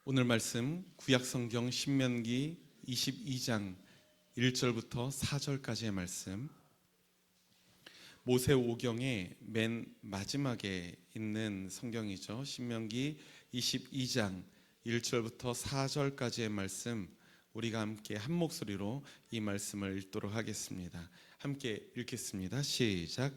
오늘 말씀 구약성경 신명기 22장 1절부터 4절까지의 말씀, 모세오경의 맨 마지막에 있는 성경이죠. 신명기 22장 1절부터 4절까지의 말씀, 우리가 함께 한 목소리로 이 말씀을 읽도록 하겠습니다. 함께 읽겠습니다. 시작.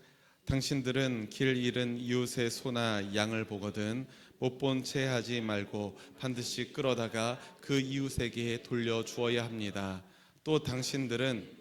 당신들은 길 잃은 이웃의 소나 양을 보거든 못 본 채 하지 말고 반드시 끌어다가 그 이웃에게 돌려주어야 합니다. 또 당신들은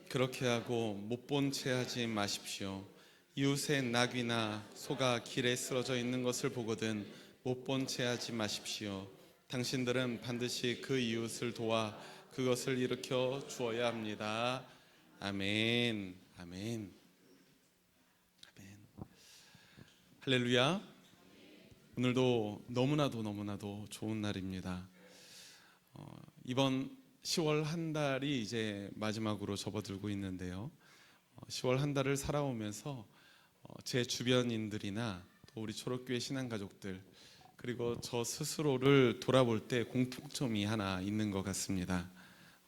그렇게 하고 못 본 채 하지 마십시오. 이웃의 낙이나 소가 길에 쓰러져 있는 것을 보거든 못 본 채 하지 마십시오. 당신들은 반드시 그 이웃을 도와 그것을 일으켜 주어야 합니다. 아멘. 아멘. 아멘. 할렐루야. 오늘도 너무나도 좋은 날입니다. 이번 10월 한 달이 이제 마지막으로 접어들고 있는데요. 10월 한 달을 살아오면서 제 주변인들이나 또 우리 초록교회 신앙가족들, 그리고 저 스스로를 돌아볼 때 공통점이 하나 있는 것 같습니다.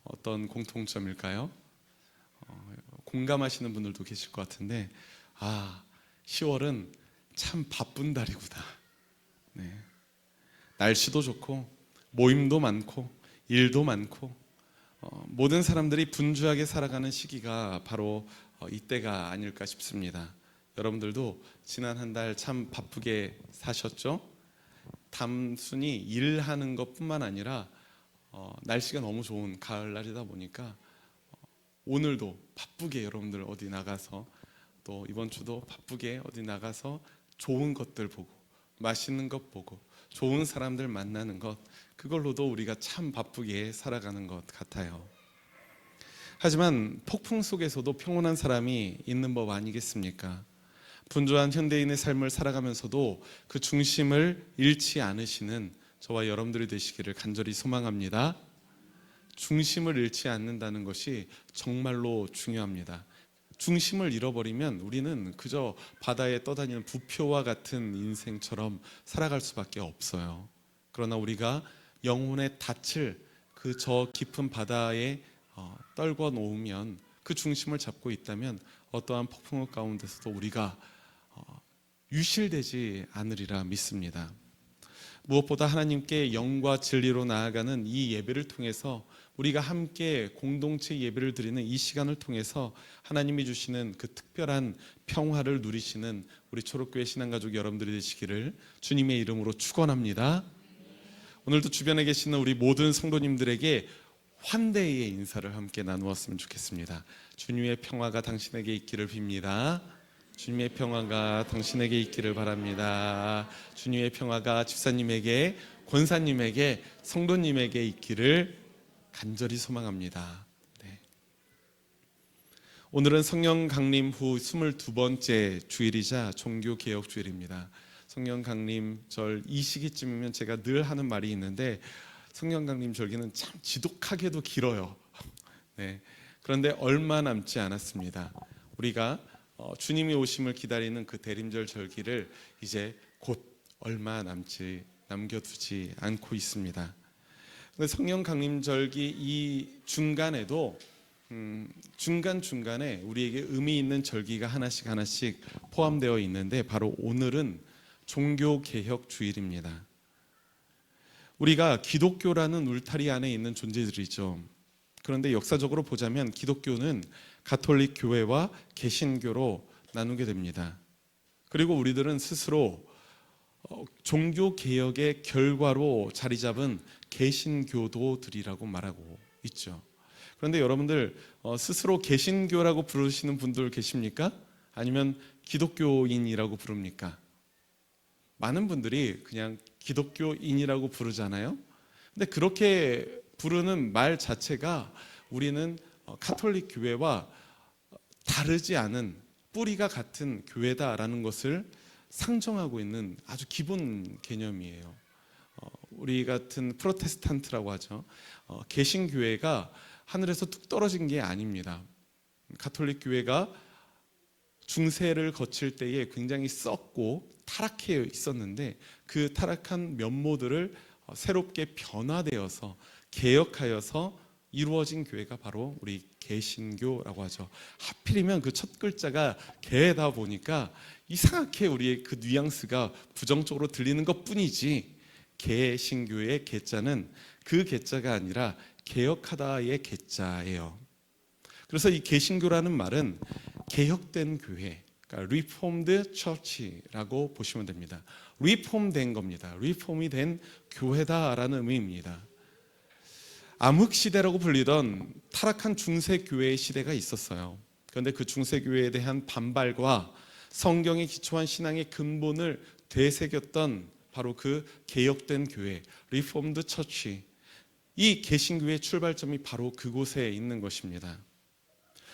어떤 공통점일까요? 공감하시는 분들도 계실 것 같은데, 10월은 참 바쁜 달이구나. 네. 날씨도 좋고 모임도 많고 일도 많고 모든 사람들이 분주하게 살아가는 시기가 바로 이때가 아닐까 싶습니다. 여러분들도 지난 한 달 참 바쁘게 사셨죠? 단순히 일하는 것뿐만 아니라 날씨가 너무 좋은 가을날이다 보니까 오늘도 바쁘게 여러분들 어디 나가서, 또 이번 주도 바쁘게 어디 나가서 좋은 것들 보고 맛있는 것 보고 좋은 사람들 만나는 것, 그걸로도 우리가 참 바쁘게 살아가는 것 같아요. 하지만 폭풍 속에서도 평온한 사람이 있는 법 아니겠습니까? 분주한 현대인의 삶을 살아가면서도 그 중심을 잃지 않으시는 저와 여러분들이 되시기를 간절히 소망합니다. 중심을 잃지 않는다는 것이 정말로 중요합니다. 중심을 잃어버리면 우리는 그저 바다에 떠다니는 부표와 같은 인생처럼 살아갈 수밖에 없어요. 그러나 우리가 영혼의 닻을 그 저 깊은 바다에 떨궈 놓으면, 그 중심을 잡고 있다면 어떠한 폭풍 가운데서도 우리가 유실되지 않으리라 믿습니다. 무엇보다 하나님께 영과 진리로 나아가는 이 예배를 통해서, 우리가 함께 공동체 예배를 드리는 이 시간을 통해서 하나님이 주시는 그 특별한 평화를 누리시는 우리 초록교회 신앙가족 여러분들이 되시기를 주님의 이름으로 축원합니다. 오늘도 주변에 계시는 우리 모든 성도님들에게 환대의 인사를 함께 나누었으면 좋겠습니다. 주님의 평화가 당신에게 있기를 빕니다. 주님의 평화가 당신에게 있기를 바랍니다. 주님의 평화가 집사님에게, 권사님에게, 성도님에게 있기를 간절히 소망합니다. 네. 오늘은 성령 강림 후 22번째 주일이자 종교개혁 주일입니다. 성령 강림 절 이 시기쯤이면 제가 늘 하는 말이 있는데, 성령 강림 절기는 참 지독하게도 길어요. 네. 그런데 얼마 남지 않았습니다. 우리가 주님이 오심을 기다리는 그 대림절 절기를 이제 곧 얼마 남겨두지 않고 있습니다. 근데 성령 강림 절기 이 중간에도 중간중간에 우리에게 의미 있는 절기가 하나씩 포함되어 있는데, 바로 오늘은 종교개혁 주일입니다. 우리가 기독교라는 울타리 안에 있는 존재들이죠. 그런데 역사적으로 보자면 기독교는 가톨릭 교회와 개신교로 나누게 됩니다. 그리고 우리들은 스스로 종교개혁의 결과로 자리 잡은 개신교도들이라고 말하고 있죠. 그런데 여러분들 스스로 개신교라고 부르시는 분들 계십니까? 아니면 기독교인이라고 부릅니까? 많은 분들이 그냥 기독교인이라고 부르잖아요. 근데 그렇게 부르는 말 자체가 우리는 가톨릭 교회와 다르지 않은 뿌리가 같은 교회다라는 것을 상정하고 있는 아주 기본 개념이에요. 우리 같은 프로테스탄트라고 하죠. 개신교회가 하늘에서 뚝 떨어진 게 아닙니다. 가톨릭 교회가 중세를 거칠 때에 굉장히 썩고 타락해 있었는데 그 타락한 면모들을 새롭게 변화되어서 개혁하여서 이루어진 교회가 바로 우리 개신교라고 하죠. 하필이면 그 첫 글자가 개다 보니까 이상하게 우리의 그 뉘앙스가 부정적으로 들리는 것뿐이지, 개신교의 개자는 그 개자가 아니라 개혁하다의 개자예요. 그래서 이 개신교라는 말은 개혁된 교회, 그러니까 Reformed Church라고 보시면 됩니다. 리폼된 겁니다. 리폼이 된 교회다라는 의미입니다. 암흑시대라고 불리던 타락한 중세교회의 시대가 있었어요. 그런데 그 중세교회에 대한 반발과 성경에 기초한 신앙의 근본을 되새겼던 바로 그 개혁된 교회, 리폼드 처치, 이 개신교회의 출발점이 바로 그곳에 있는 것입니다.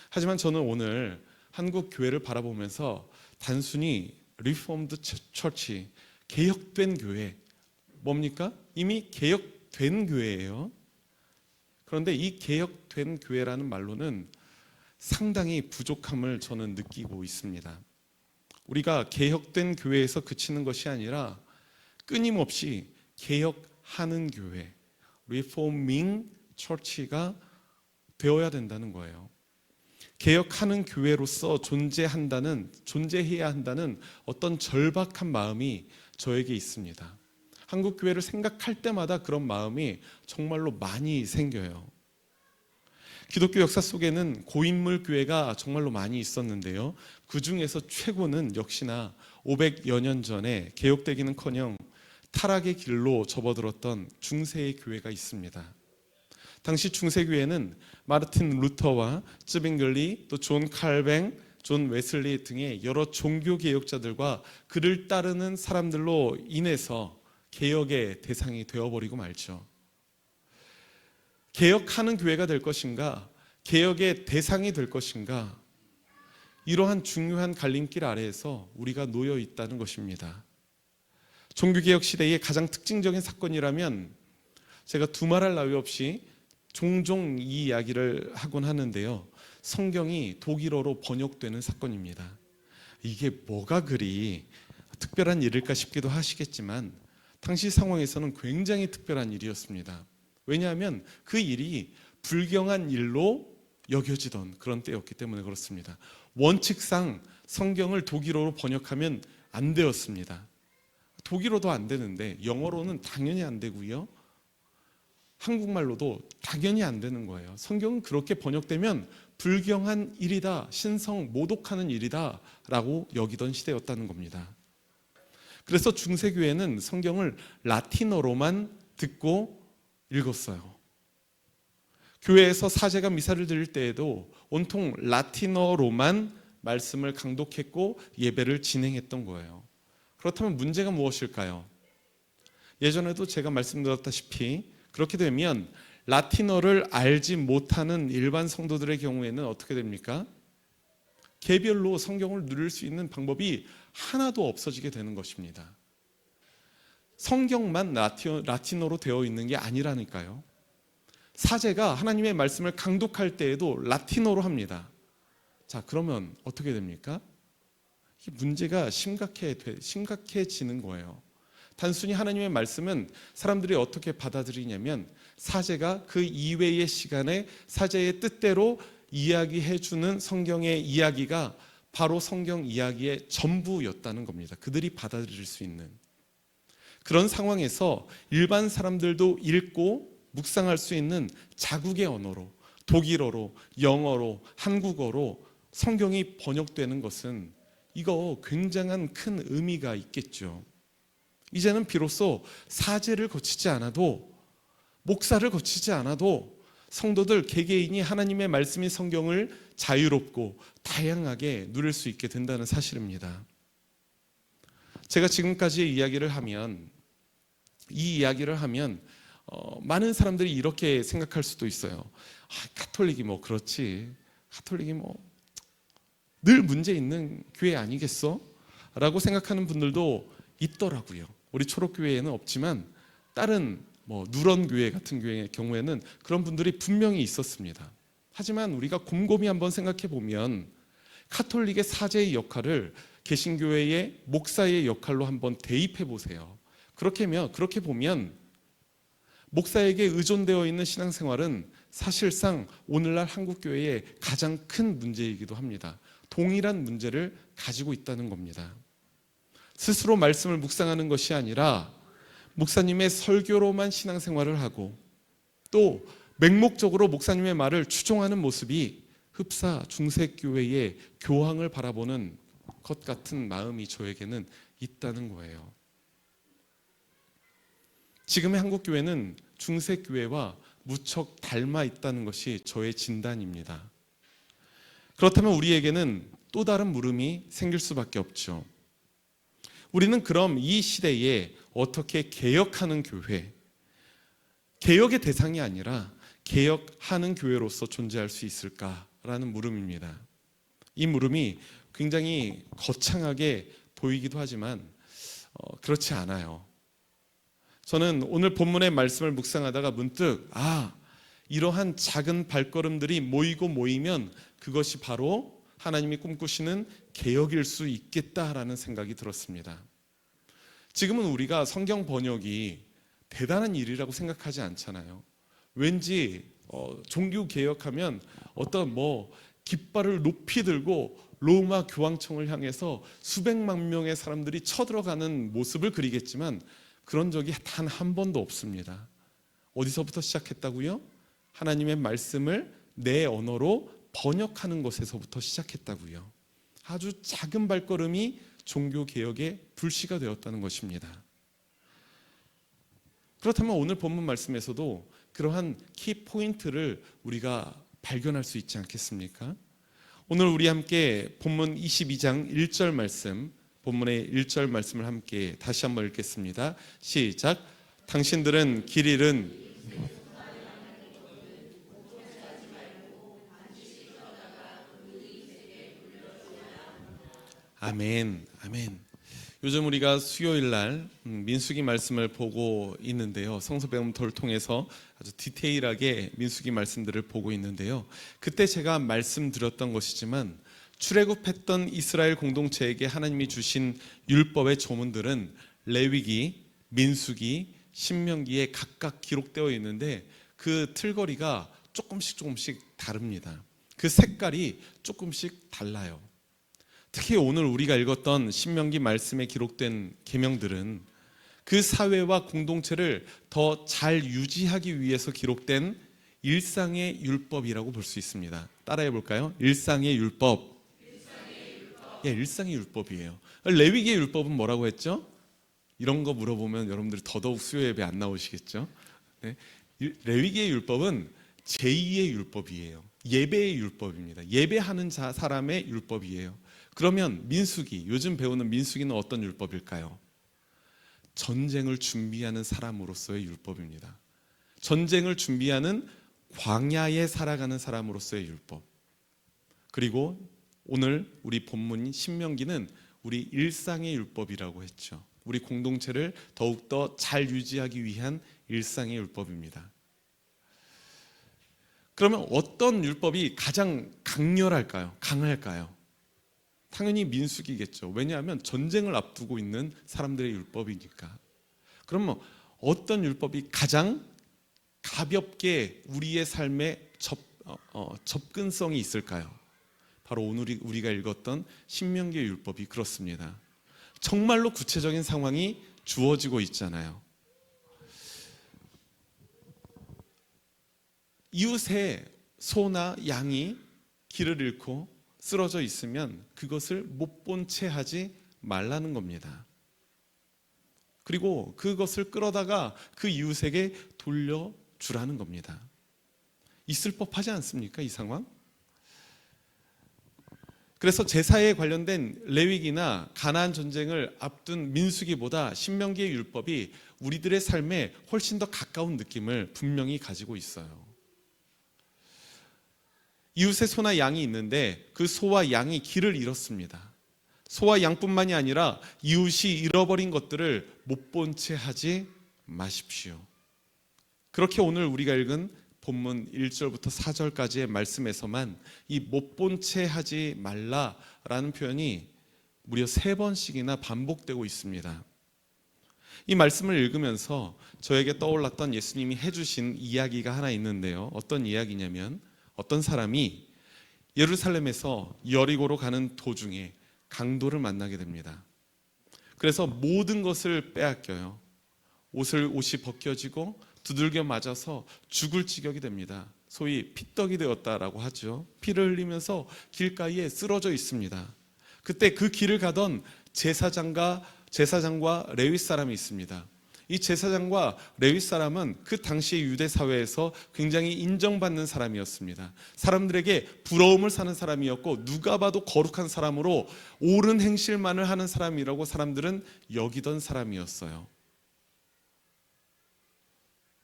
하지만 저는 오늘 한국 교회를 바라보면서 단순히 리폼드 처치, 개혁된 교회, 뭡니까? 이미 개혁된 교회예요. 그런데 이 개혁된 교회라는 말로는 상당히 부족함을 저는 느끼고 있습니다. 우리가 개혁된 교회에서 그치는 것이 아니라 끊임없이 개혁하는 교회, 리포밍 처치가 되어야 된다는 거예요. 개혁하는 교회로서 존재해야 한다는 어떤 절박한 마음이 저에게 있습니다. 한국 교회를 생각할 때마다 그런 마음이 정말로 많이 생겨요. 기독교 역사 속에는 고인물 교회가 정말로 많이 있었는데요. 그 중에서 최고는 역시나 500여 년 전에 개혁되기는커녕 타락의 길로 접어들었던 중세의 교회가 있습니다. 당시 중세교회는 마르틴 루터와 쯔빙글리, 또 존 칼뱅, 존 웨슬리 등의 여러 종교 개혁자들과 그를 따르는 사람들로 인해서 개혁의 대상이 되어버리고 말죠. 개혁하는 교회가 될 것인가, 개혁의 대상이 될 것인가, 이러한 중요한 갈림길 아래에서 우리가 놓여 있다는 것입니다. 종교개혁 시대의 가장 특징적인 사건이라면 제가 두말할 나위 없이 종종 이 이야기를 하곤 하는데요, 성경이 독일어로 번역되는 사건입니다. 이게 뭐가 그리 특별한 일일까 싶기도 하시겠지만 당시 상황에서는 굉장히 특별한 일이었습니다. 왜냐하면 그 일이 불경한 일로 여겨지던 그런 때였기 때문에 그렇습니다. 원칙상 성경을 독일어로 번역하면 안 되었습니다. 독일어도 안 되는데 영어로는 당연히 안 되고요, 한국말로도 당연히 안 되는 거예요. 성경은 그렇게 번역되면 불경한 일이다, 신성 모독하는 일이다 라고 여기던 시대였다는 겁니다. 그래서 중세교회는 성경을 라틴어로만 듣고 읽었어요. 교회에서 사제가 미사를 드릴 때에도 온통 라틴어로만 말씀을 강독했고 예배를 진행했던 거예요. 그렇다면 문제가 무엇일까요? 예전에도 제가 말씀드렸다시피 그렇게 되면 라틴어를 알지 못하는 일반 성도들의 경우에는 어떻게 됩니까? 개별로 성경을 누릴 수 있는 방법이 하나도 없어지게 되는 것입니다. 성경만 라틴어로 되어 있는 게 아니라니까요. 사제가 하나님의 말씀을 강독할 때에도 라틴어로 합니다. 자, 그러면 어떻게 됩니까? 이 문제가 심각해지는 거예요. 단순히 하나님의 말씀은 사람들이 어떻게 받아들이냐면 사제가 그 이외의 시간에 사제의 뜻대로 이야기해주는 성경의 이야기가 바로 성경 이야기의 전부였다는 겁니다. 그들이 받아들일 수 있는 그런 상황에서 일반 사람들도 읽고 묵상할 수 있는 자국의 언어로, 독일어로, 영어로, 한국어로 성경이 번역되는 것은 이거 굉장한 큰 의미가 있겠죠. 이제는 비로소 사제를 거치지 않아도, 목사를 거치지 않아도 성도들 개개인이 하나님의 말씀인 성경을 자유롭고 다양하게 누릴 수 있게 된다는 사실입니다. 제가 지금까지의 이 이야기를 하면 많은 사람들이 이렇게 생각할 수도 있어요. 가톨릭이 뭐 그렇지, 가톨릭이 뭐 늘 문제 있는 교회 아니겠어? 라고 생각하는 분들도 있더라고요. 우리 초록교회에는 없지만 다른 누런교회 같은 교회의 경우에는 그런 분들이 분명히 있었습니다. 하지만 우리가 곰곰이 한번 생각해 보면 카톨릭의 사제의 역할을 개신교회의 목사의 역할로 한번 대입해 보세요. 그렇게 보면 목사에게 의존되어 있는 신앙생활은 사실상 오늘날 한국교회의 가장 큰 문제이기도 합니다. 동일한 문제를 가지고 있다는 겁니다. 스스로 말씀을 묵상하는 것이 아니라 목사님의 설교로만 신앙생활을 하고 또 맹목적으로 목사님의 말을 추종하는 모습이 흡사 중세교회의 교황을 바라보는 것 같은 마음이 저에게는 있다는 거예요. 지금의 한국교회는 중세교회와 무척 닮아 있다는 것이 저의 진단입니다. 그렇다면 우리에게는 또 다른 물음이 생길 수밖에 없죠. 우리는 그럼 이 시대에 어떻게 개혁하는 교회, 개혁의 대상이 아니라 개혁하는 교회로서 존재할 수 있을까라는 물음입니다. 이 물음이 굉장히 거창하게 보이기도 하지만 그렇지 않아요. 저는 오늘 본문의 말씀을 묵상하다가 문득 이러한 작은 발걸음들이 모이면 그것이 바로 하나님이 꿈꾸시는 개혁일 수 있겠다라는 생각이 들었습니다. 지금은 우리가 성경 번역이 대단한 일이라고 생각하지 않잖아요. 왠지 종교 개혁하면 어떤 깃발을 높이 들고 로마 교황청을 향해서 수백만 명의 사람들이 쳐들어가는 모습을 그리겠지만 그런 적이 단 한 번도 없습니다. 어디서부터 시작했다고요? 하나님의 말씀을 내 언어로 번역하는 것에서부터 시작했다고요. 아주 작은 발걸음이 종교개혁의 불씨가 되었다는 것입니다. 그렇다면 오늘 본문 말씀에서도 그러한 키포인트를 우리가 발견할 수 있지 않겠습니까? 오늘 우리 함께 본문 22장 1절 말씀, 본문의 1절 말씀을 함께 다시 한번 읽겠습니다. 시작. 당신들은 길 잃은 아멘, 아멘. 요즘 우리가 수요일 날 민수기 말씀을 보고 있는데요. 성서 배움터를 통해서 아주 디테일하게 민수기 말씀들을 보고 있는데요. 그때 제가 말씀드렸던 것이지만 출애굽했던 이스라엘 공동체에게 하나님이 주신 율법의 조문들은 레위기, 민수기, 신명기에 각각 기록되어 있는데 그 틀거리가 조금씩 다릅니다. 그 색깔이 조금씩 달라요. 특히 오늘 우리가 읽었던 신명기 말씀에 기록된 계명들은 그 사회와 공동체를 더 잘 유지하기 위해서 기록된 일상의 율법이라고 볼 수 있습니다. 따라해 볼까요? 일상의 율법. 예, 일상의 율법이에요. 레위기의 율법은 뭐라고 했죠? 이런 거 물어보면 여러분들이 더더욱 수요 예배 안 나오시겠죠? 네. 레위기의 율법은 제2의 율법이에요. 예배의 율법입니다. 예배하는 사람의 율법이에요. 그러면 민수기, 요즘 배우는 민수기는 어떤 율법일까요? 전쟁을 준비하는 사람으로서의 율법입니다. 전쟁을 준비하는 광야에 살아가는 사람으로서의 율법. 그리고 오늘 우리 본문 신명기는 우리 일상의 율법이라고 했죠. 우리 공동체를 더욱더 잘 유지하기 위한 일상의 율법입니다. 그러면 어떤 율법이 가장 강할까요? 당연히 민수기겠죠. 왜냐하면 전쟁을 앞두고 있는 사람들의 율법이니까. 그러면 어떤 율법이 가장 가볍게 우리의 삶에 접근성이 있을까요? 바로 오늘 우리가 읽었던 신명기의 율법이 그렇습니다. 정말로 구체적인 상황이 주어지고 있잖아요. 이웃의 소나 양이 길을 잃고 쓰러져 있으면 그것을 못 본 채 하지 말라는 겁니다. 그리고 그것을 끌어다가 그 이웃에게 돌려주라는 겁니다. 있을 법하지 않습니까? 이 상황? 그래서 제사에 관련된 레위기나 가나안 전쟁을 앞둔 민수기보다 신명기의 율법이 우리들의 삶에 훨씬 더 가까운 느낌을 분명히 가지고 있어요. 이웃의 소나 양이 있는데 그 소와 양이 길을 잃었습니다. 소와 양뿐만이 아니라 이웃이 잃어버린 것들을 못 본 채 하지 마십시오. 그렇게 오늘 우리가 읽은 본문 1절부터 4절까지의 말씀에서만 이 못 본 채 하지 말라라는 표현이 무려 3번씩이나 반복되고 있습니다. 이 말씀을 읽으면서 저에게 떠올랐던 예수님이 해주신 이야기가 하나 있는데요. 어떤 이야기냐면 어떤 사람이 예루살렘에서 여리고로 가는 도중에 강도를 만나게 됩니다. 그래서 모든 것을 빼앗겨요. 옷이 벗겨지고 두들겨 맞아서 죽을 지경이 됩니다. 소위 피떡이 되었다라고 하죠. 피를 흘리면서 길가에 쓰러져 있습니다. 그때 그 길을 가던 제사장과 레위 사람이 있습니다. 이 제사장과 레위 사람은 그 당시의 유대 사회에서 굉장히 인정받는 사람이었습니다. 사람들에게 부러움을 사는 사람이었고 누가 봐도 거룩한 사람으로 옳은 행실만을 하는 사람이라고 사람들은 여기던 사람이었어요.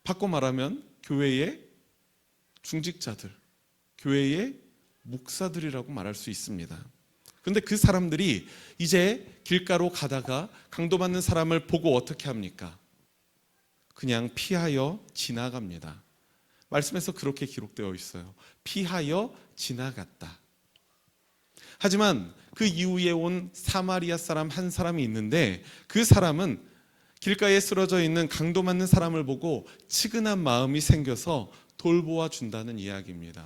바꿔 말하면 교회의 중직자들, 교회의 목사들이라고 말할 수 있습니다. 그런데 그 사람들이 이제 길가로 가다가 강도받는 사람을 보고 어떻게 합니까? 그냥 피하여 지나갑니다. 말씀에서 그렇게 기록되어 있어요. 피하여 지나갔다. 하지만 그 이후에 온 사마리아 사람 한 사람이 있는데 그 사람은 길가에 쓰러져 있는 강도맞는 사람을 보고 측은한 마음이 생겨서 돌보아 준다는 이야기입니다.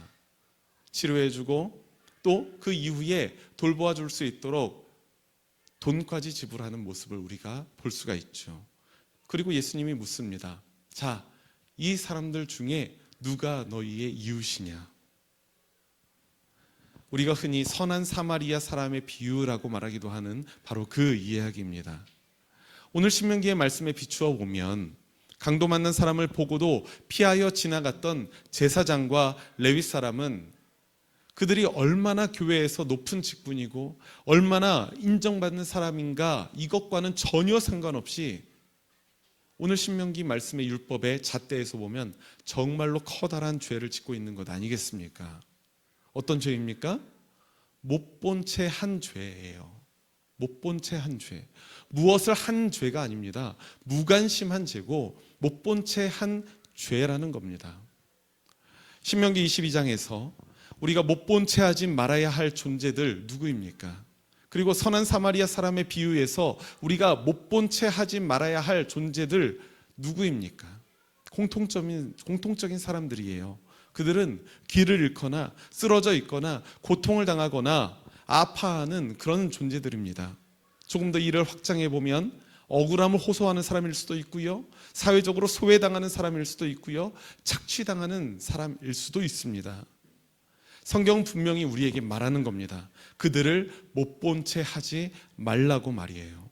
치료해주고 또 그 이후에 돌보아 줄 수 있도록 돈까지 지불하는 모습을 우리가 볼 수가 있죠. 그리고 예수님이 묻습니다. 자, 이 사람들 중에 누가 너희의 이웃이냐? 우리가 흔히 선한 사마리아 사람의 비유라고 말하기도 하는 바로 그 이야기입니다. 오늘 신명기의 말씀에 비추어 보면 강도 맞는 사람을 보고도 피하여 지나갔던 제사장과 레위 사람은 그들이 얼마나 교회에서 높은 직분이고 얼마나 인정받는 사람인가 이것과는 전혀 상관없이 오늘 신명기 말씀의 율법의 잣대에서 보면 정말로 커다란 죄를 짓고 있는 것 아니겠습니까? 어떤 죄입니까? 못 본 채 한 죄예요. 못 본 채 한 죄. 무엇을 한 죄가 아닙니다. 무관심한 죄고 못 본 채 한 죄라는 겁니다. 신명기 22장에서 우리가 못 본 채 하지 말아야 할 존재들 누구입니까? 그리고 선한 사마리아 사람의 비유에서 우리가 못 본 채 하지 말아야 할 존재들 누구입니까? 공통적인 사람들이에요. 그들은 길을 잃거나 쓰러져 있거나 고통을 당하거나 아파하는 그런 존재들입니다. 조금 더 이를 확장해 보면 억울함을 호소하는 사람일 수도 있고요, 사회적으로 소외당하는 사람일 수도 있고요, 착취당하는 사람일 수도 있습니다. 성경은 분명히 우리에게 말하는 겁니다. 그들을 못 본 채 하지 말라고 말이에요.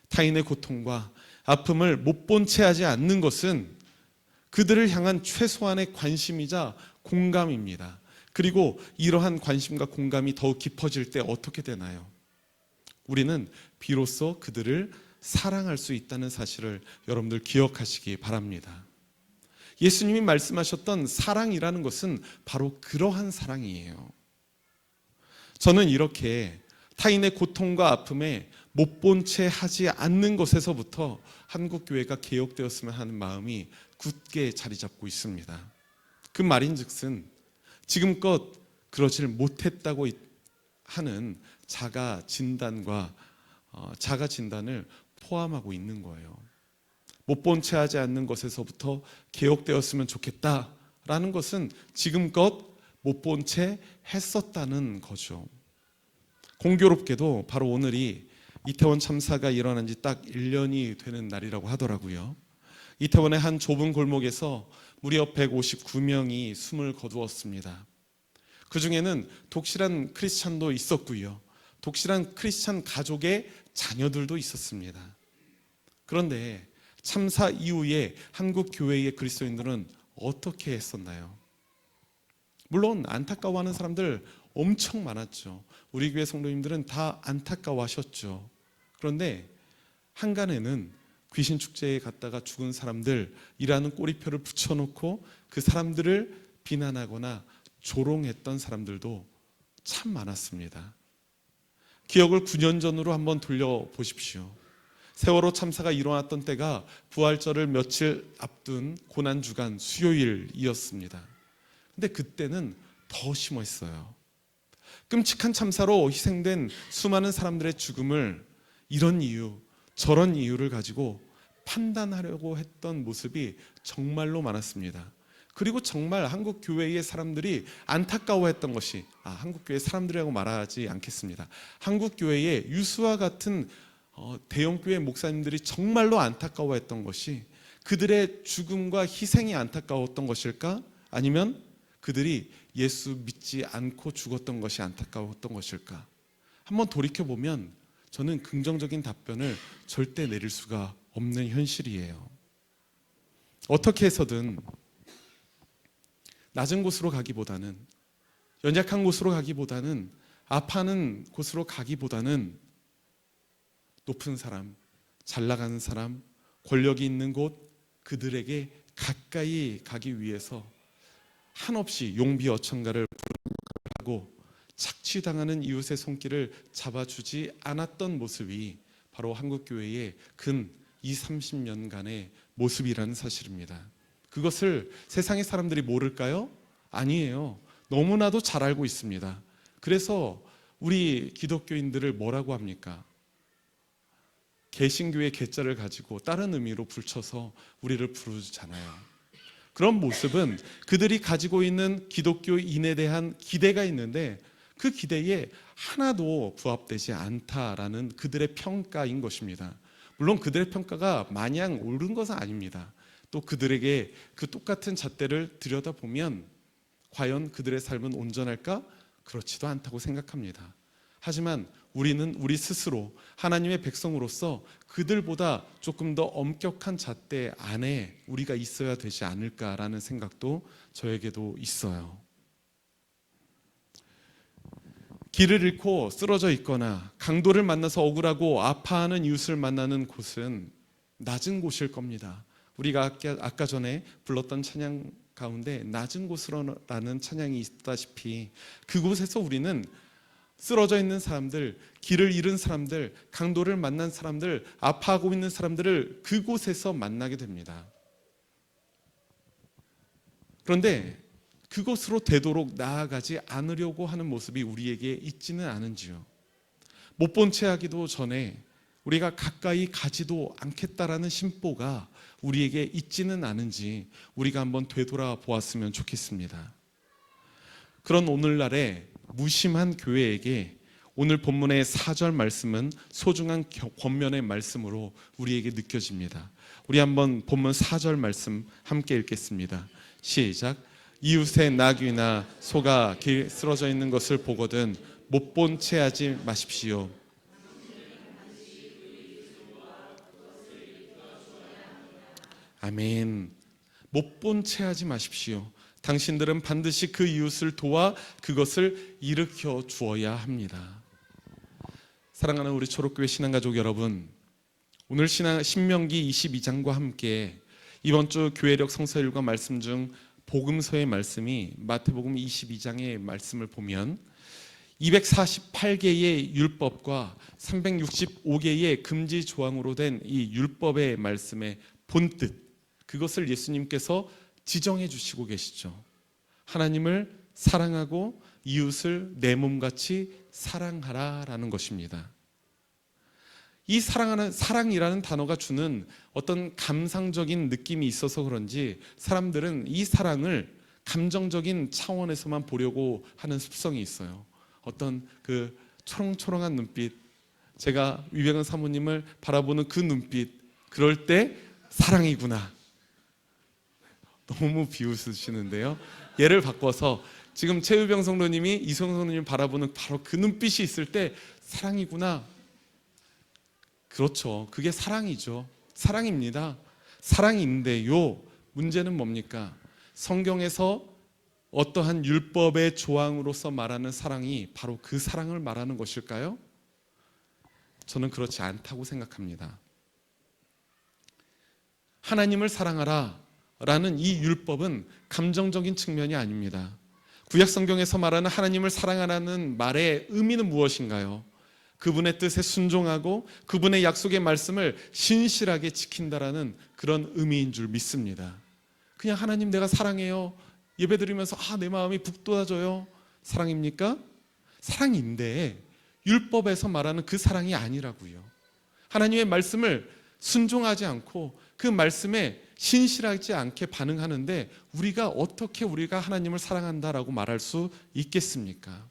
타인의 고통과 아픔을 못 본 채 하지 않는 것은 그들을 향한 최소한의 관심이자 공감입니다. 그리고 이러한 관심과 공감이 더욱 깊어질 때 어떻게 되나요? 우리는 비로소 그들을 사랑할 수 있다는 사실을 여러분들 기억하시기 바랍니다. 예수님이 말씀하셨던 사랑이라는 것은 바로 그러한 사랑이에요. 저는 이렇게 타인의 고통과 아픔에 못 본 채 하지 않는 것에서부터 한국교회가 개혁되었으면 하는 마음이 굳게 자리 잡고 있습니다. 그 말인즉슨 지금껏 그러질 못했다고 하는 자가 진단을 포함하고 있는 거예요. 못 본 채 하지 않는 것에서부터 개혁되었으면 좋겠다라는 것은 지금껏 못 본 채 했었다는 거죠. 공교롭게도 바로 오늘이 이태원 참사가 일어난 지 딱 1년이 되는 날이라고 하더라고요. 이태원의 한 좁은 골목에서 무려 159명이 숨을 거두었습니다. 그 중에는 독실한 크리스찬도 있었고요, 독실한 크리스찬 가족의 자녀들도 있었습니다. 그런데 참사 이후에 한국 교회의 그리스도인들은 어떻게 했었나요? 물론 안타까워하는 사람들 엄청 많았죠. 우리 교회 성도님들은 다 안타까워하셨죠. 그런데 한간에는 귀신 축제에 갔다가 죽은 사람들이라는 꼬리표를 붙여놓고 그 사람들을 비난하거나 조롱했던 사람들도 참 많았습니다. 기억을 9년 전으로 한번 돌려보십시오. 세월호 참사가 일어났던 때가 부활절을 며칠 앞둔 고난주간 수요일이었습니다. 근데 그때는 더 심했어요. 끔찍한 참사로 희생된 수많은 사람들의 죽음을 이런 이유, 저런 이유를 가지고 판단하려고 했던 모습이 정말로 많았습니다. 그리고 정말 한국 교회의 사람들이 안타까워했던 것이, 한국 교회 사람들이라고 말하지 않겠습니다. 한국 교회의 유수와 같은 대형 교회 목사님들이 정말로 안타까워했던 것이 그들의 죽음과 희생이 안타까웠던 것일까? 아니면 그들이 예수 믿지 않고 죽었던 것이 안타까웠던 것일까? 한번 돌이켜보면 저는 긍정적인 답변을 절대 내릴 수가 없는 현실이에요. 어떻게 해서든 낮은 곳으로 가기보다는, 연약한 곳으로 가기보다는, 아파하는 곳으로 가기보다는 높은 사람, 잘 나가는 사람, 권력이 있는 곳, 그들에게 가까이 가기 위해서 한없이 용비어천가를 하고 착취당하는 이웃의 손길을 잡아주지 않았던 모습이 바로 한국교회의 근 20-30년간의 모습이라는 사실입니다. 그것을 세상의 사람들이 모를까요? 아니에요. 너무나도 잘 알고 있습니다. 그래서 우리 기독교인들을 뭐라고 합니까? 개신교의 개자를 가지고 다른 의미로 붙여서 우리를 부르잖아요. 그런 모습은 그들이 가지고 있는 기독교인에 대한 기대가 있는데 그 기대에 하나도 부합되지 않다라는 그들의 평가인 것입니다. 물론 그들의 평가가 마냥 옳은 것은 아닙니다. 또 그들에게 그 똑같은 잣대를 들여다보면 과연 그들의 삶은 온전할까? 그렇지도 않다고 생각합니다. 하지만 우리는 우리 스스로 하나님의 백성으로서 그들보다 조금 더 엄격한 잣대 안에 우리가 있어야 되지 않을까라는 생각도 저에게도 있어요. 길을 잃고 쓰러져 있거나 강도를 만나서 억울하고 아파하는 이웃을 만나는 곳은 낮은 곳일 겁니다. 우리가 아까 전에 불렀던 찬양 가운데 낮은 곳으로라는 찬양이 있다시피 그곳에서 우리는 쓰러져 있는 사람들, 길을 잃은 사람들, 강도를 만난 사람들, 아파하고 있는 사람들을 그곳에서 만나게 됩니다. 그런데 그곳으로 되도록 나아가지 않으려고 하는 모습이 우리에게 있지는 않은지요. 못 본 채 하기도 전에 우리가 가까이 가지도 않겠다라는 심보가 우리에게 있지는 않은지 우리가 한번 되돌아 보았으면 좋겠습니다. 그런 오늘날의 무심한 교회에게 오늘 본문의 4절 말씀은 소중한 권면의 말씀으로 우리에게 느껴집니다. 우리 한번 본문 4절 말씀 함께 읽겠습니다. 시작. 이웃의 나귀나 소가 길 쓰러져 있는 것을 보거든 못 본 채 하지 마십시오. 아멘. 못 본 채 하지 마십시오. 당신들은 반드시 그 이웃을 도와 그것을 일으켜 주어야 합니다. 사랑하는 우리 초록교회 신앙가족 여러분, 오늘 신명기 22장과 함께 이번 주 교회력 성서일과 말씀 중 복음서의 말씀이 마태복음 22장의 말씀을 보면 248개의 율법과 365개의 금지 조항으로 된 이 율법의 말씀의 본뜻, 그것을 예수님께서 지정해 주시고 계시죠. 하나님을 사랑하고 이웃을 내 몸같이 사랑하라라는 것입니다. 이 사랑이라는 단어가 주는 어떤 감상적인 느낌이 있어서 그런지 사람들은 이 사랑을 감정적인 차원에서만 보려고 하는 습성이 있어요. 어떤 그 초롱초롱한 눈빛, 제가 위병은 사모님을 바라보는 그 눈빛, 그럴 때 사랑이구나. 너무 비웃으시는데요. 예를 바꿔서 지금 최유병 성도님이 이성 성도님을 바라보는 바로 그 눈빛이 있을 때 사랑이구나. 그렇죠. 그게 사랑이죠. 사랑입니다. 사랑인데요. 문제는 뭡니까? 성경에서 어떠한 율법의 조항으로서 말하는 사랑이 바로 그 사랑을 말하는 것일까요? 저는 그렇지 않다고 생각합니다. 하나님을 사랑하라 라는 이 율법은 감정적인 측면이 아닙니다. 구약 성경에서 말하는 하나님을 사랑하라는 말의 의미는 무엇인가요? 그분의 뜻에 순종하고 그분의 약속의 말씀을 신실하게 지킨다라는 그런 의미인 줄 믿습니다. 그냥 하나님 내가 사랑해요, 예배드리면서 내 마음이 북돋아져요, 사랑입니까? 사랑인데 율법에서 말하는 그 사랑이 아니라고요. 하나님의 말씀을 순종하지 않고 그 말씀에 신실하지 않게 반응하는데 어떻게 우리가 하나님을 사랑한다라고 말할 수 있겠습니까?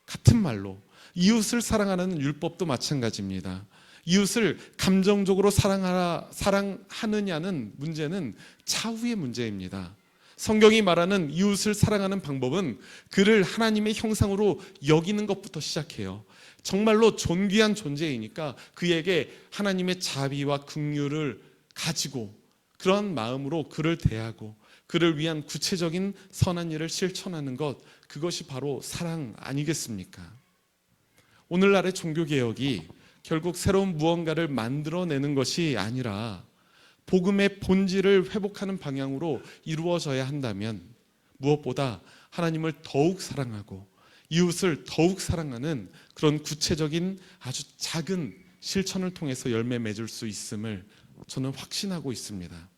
같은 말로 이웃을 사랑하는 율법도 마찬가지입니다. 이웃을 감정적으로 사랑하느냐는 문제는 차후의 문제입니다. 성경이 말하는 이웃을 사랑하는 방법은 그를 하나님의 형상으로 여기는 것부터 시작해요. 정말로 존귀한 존재이니까 그에게 하나님의 자비와 긍휼을 가지고 그런 마음으로 그를 대하고 그를 위한 구체적인 선한 일을 실천하는 것, 그것이 바로 사랑 아니겠습니까? 오늘날의 종교개혁이 결국 새로운 무언가를 만들어내는 것이 아니라 복음의 본질을 회복하는 방향으로 이루어져야 한다면 무엇보다 하나님을 더욱 사랑하고 이웃을 더욱 사랑하는 그런 구체적인 아주 작은 실천을 통해서 열매 맺을 수 있음을 저는 확신하고 있습니다.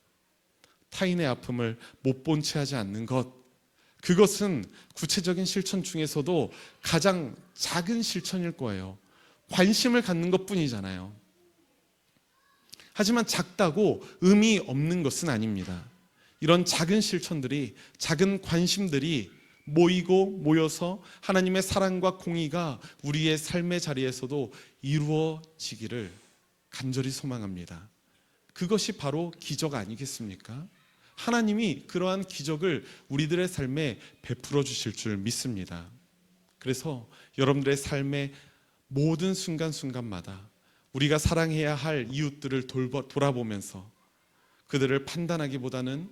타인의 아픔을 못 본 채 하지 않는 것, 그것은 구체적인 실천 중에서도 가장 작은 실천일 거예요. 관심을 갖는 것뿐이잖아요. 하지만 작다고 의미 없는 것은 아닙니다. 이런 작은 실천들이, 작은 관심들이 모여서 하나님의 사랑과 공의가 우리의 삶의 자리에서도 이루어지기를 간절히 소망합니다. 그것이 바로 기적 아니겠습니까? 하나님이 그러한 기적을 우리들의 삶에 베풀어 주실 줄 믿습니다. 그래서 여러분들의 삶의 모든 순간순간마다 우리가 사랑해야 할 이웃들을 돌아보면서 그들을 판단하기보다는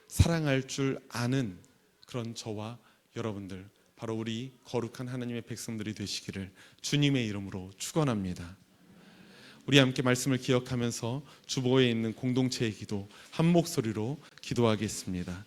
사랑할 줄 아는 그런 저와 여러분들, 바로 우리 거룩한 하나님의 백성들이 되시기를 주님의 이름으로 축원합니다. 우리 함께 말씀을 기억하면서 주보에 있는 공동체의 기도 한 목소리로 기도하겠습니다.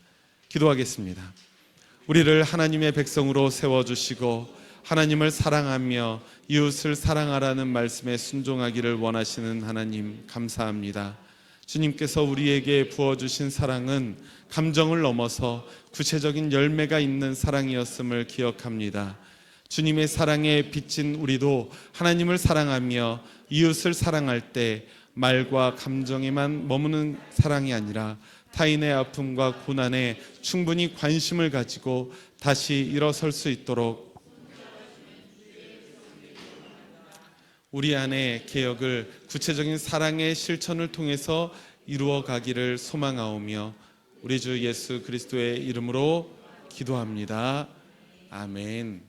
우리를 하나님의 백성으로 세워주시고 하나님을 사랑하며 이웃을 사랑하라는 말씀에 순종하기를 원하시는 하나님, 감사합니다. 주님께서 우리에게 부어주신 사랑은 감정을 넘어서 구체적인 열매가 있는 사랑이었음을 기억합니다. 주님의 사랑에 빚진 우리도 하나님을 사랑하며 이웃을 사랑할 때 말과 감정에만 머무는 사랑이 아니라 타인의 아픔과 고난에 충분히 관심을 가지고 다시 일어설 수 있도록 우리 안에 개혁을 구체적인 사랑의 실천을 통해서 이루어 가기를 소망하오며 우리 주 예수 그리스도의 이름으로 기도합니다. 아멘.